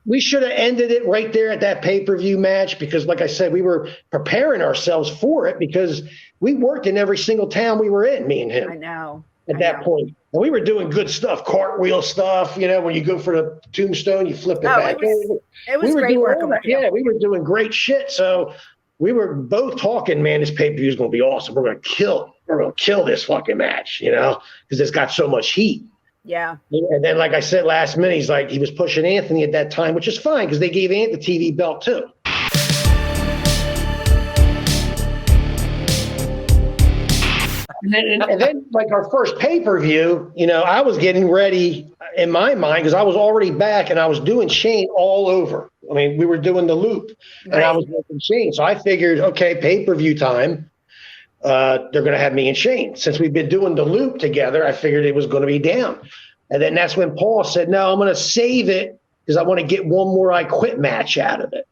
We should have ended it right there at that pay-per-view match because, like I said, we were preparing ourselves for it because we worked in every single town we were in, me and him. I know. At that point. And we were doing good stuff, cartwheel stuff, when you go for the tombstone, you flip it back. It was great working with you. Yeah, we were doing great shit. So we were both talking, man, this pay-per-view is going to be awesome. We're going to kill this fucking match, because it's got so much heat. Yeah. And then, like I said, last minute, he was pushing Anthony at that time, which is fine because they gave Anthony the TV belt too. And then, like our first pay-per-view, I was getting ready in my mind because I was already back and I was doing Shane all over. I mean, we were doing the loop and I was working Shane. So I figured, okay, pay-per-view time. They're going to have me and Shane. Since we've been doing the loop together, I figured it was going to be down. And then that's when Paul said, no, I'm going to save it because I want to get one more I Quit match out of it.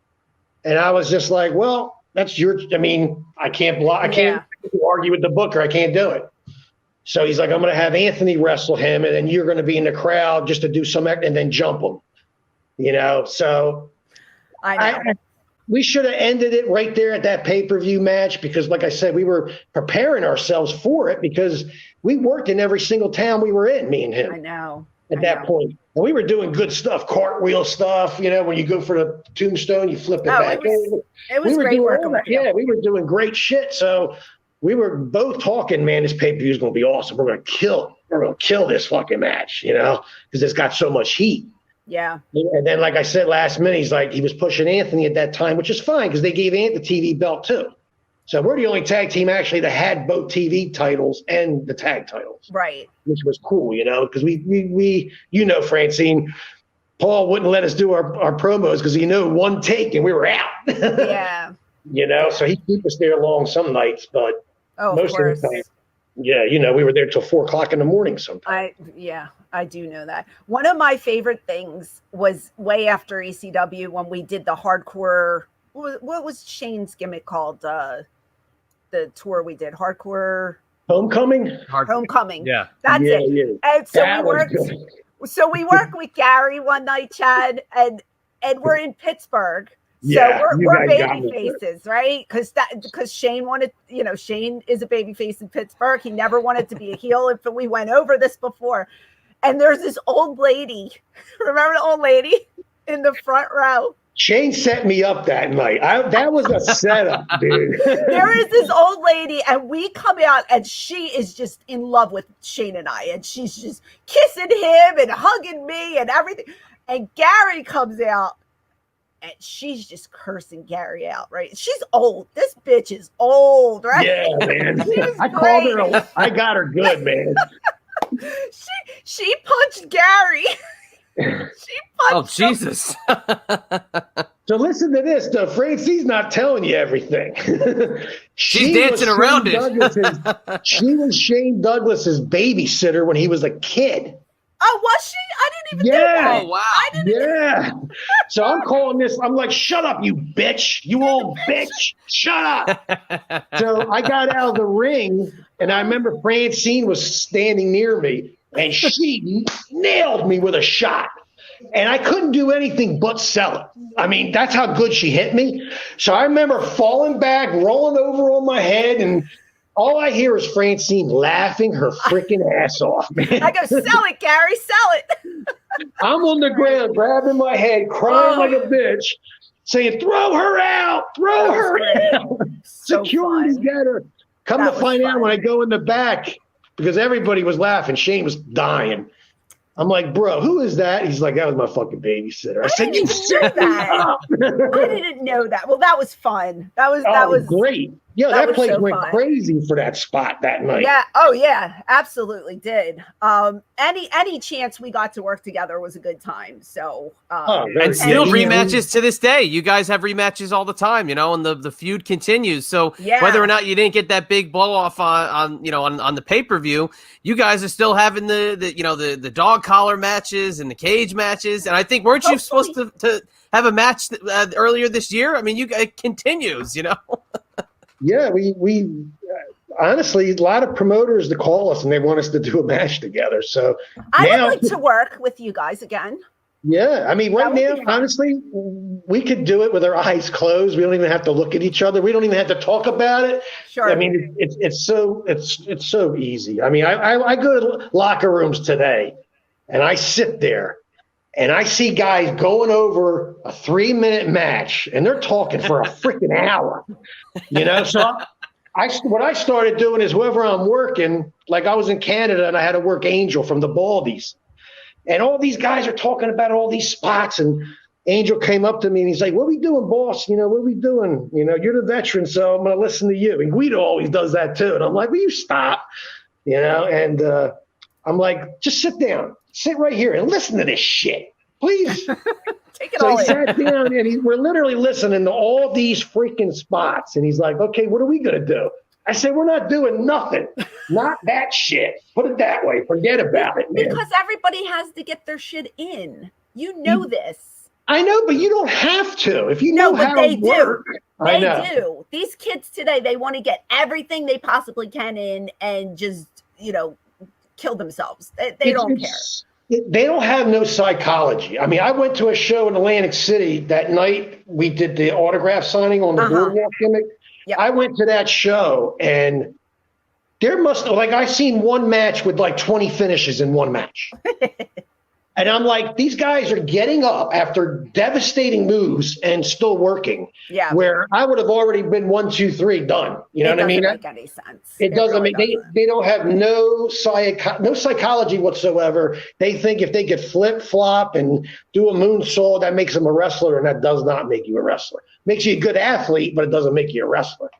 And I was just like, well, that's I can't block. I can't argue with the booker. I can't do it. So he's like, I'm going to have Anthony wrestle him, and then you're going to be in the crowd just to do some act and then jump him. So I know. We should have ended it right there at that pay-per-view match because, like I said, we were preparing ourselves for it because we worked in every single town we were in, me and him. I know. At that point. And we were doing good stuff, cartwheel stuff, when you go for the tombstone, you flip it back. It was great working with you. Yeah, we were doing great shit. So we were both talking, man, this pay-per-view is going to be awesome. We're going to kill this fucking match, because it's got so much heat. Yeah. And then, like I said, last minute, he was pushing Anthony at that time, which is fine because they gave Anthony the TV belt too. So we're the only tag team actually that had both TV titles and the tag titles. Right. Which was cool, because we Francine, Paul wouldn't let us do our promos because he knew one take and we were out. Yeah. So he'd keep us there long some nights, but most of the time, we were there till 4:00 in the morning sometimes. I do know that. One of my favorite things was way after ECW when we did the hardcore. What was Shane's gimmick called? The tour we did, hardcore homecoming. Yeah, that's it. Yeah. And so we worked with Gary one night, Chad, and we're in Pittsburgh. So we're baby faces, right? Because Shane wanted, Shane is a baby face in Pittsburgh. He never wanted to be a heel. If we went over this before, and there's this old lady. Remember the old lady in the front row? Shane set me up that night. That was a setup, dude. There is this old lady, and we come out, and she is just in love with Shane and I, and she's just kissing him and hugging me and everything. And Gary comes out, and she's just cursing Gary out, right? She's old. This bitch is old, right? Yeah, man. Called her. I got her good, man. She punched Gary. Oh, Jesus. So listen to this, though. Francine's not telling you everything. She's dancing around it. She was Shane Douglas's babysitter when he was a kid. Oh, was she? I didn't even know that. Oh, wow. So I'm calling this. I'm like, shut up, you bitch. You old bitch. Shut up. So I got out of the ring, and I remember Francine was standing near me, and she nailed me with a shot. And I couldn't do anything but sell it. I mean, that's how good she hit me. So I remember falling back, rolling over on my head, and all I hear is Francine laughing her freaking ass off, man. I go, sell it, Gary, sell it. I'm on the ground, grabbing my head, crying like a bitch, saying, throw her out, throw her out. Security's got her. Come to find out when I go in the back, because everybody was laughing. Shane was dying. I'm like, bro, who is that? He's like, that was my fucking babysitter. I said, you set that up. I didn't know that. Well, that was fun. That was great. Yeah, that place went crazy for that spot that night. Yeah. Oh, yeah. Absolutely did. Any chance we got to work together was a good time. So, and still rematches to this day. You guys have rematches all the time, and the feud continues. So whether or not you didn't get that big blow off on the pay-per-view, you guys are still having the dog collar matches and the cage matches. And I think weren't you supposed to have a match earlier this year? I mean, it continues, Yeah, we honestly, a lot of promoters to call us and they want us to do a match together. So I would like to work with you guys again. Yeah, I mean, right now, honestly, we could do it with our eyes closed. We don't even have to look at each other. We don't even have to talk about it. Sure. I mean, it's so easy. I mean, I go to locker rooms today, and I sit there, and I see guys going over a 3-minute match, and they're talking for a freaking hour. You know, so what I started doing is whoever I'm working, like I was in Canada, and I had to work Angel from the Baldies. And all these guys are talking about all these spots, and Angel came up to me and he's like, "What are we doing, boss? You know, what are we doing? You know, you're the veteran, so I'm going to listen to you." And Guido always does that too. And I'm like, "Will you stop?" You know, and I'm like, "Just sit down, sit right here and listen to this shit, please." Take it all he sat down and we're literally listening to all these freaking spots. And he's like, "Okay, what are we going to do?" I said, "We're not doing nothing. Not that shit. Put it that way. Forget about it, man." Because everybody has to get their shit in. You know this. I know, but you don't have to. If you know how to work. They do. These kids today, they want to get everything they possibly can in and just, you know, kill themselves. They don't care. They don't have no psychology. I mean, I went to a show in Atlantic City that night. We did the autograph signing on the boardwalk gimmick. Yep. I went to that show, and there must have, like, I seen one match with like 20 finishes in one match. And I'm like, these guys are getting up after devastating moves and still working. Yeah. Where I would have already been 1, 2, 3 done. You know what I mean? It doesn't make any sense. It doesn't make they don't have no psychology whatsoever. They think if they could flip flop and do a moonsault, that makes them a wrestler, and that does not make you a wrestler. Makes you a good athlete, but it doesn't make you a wrestler.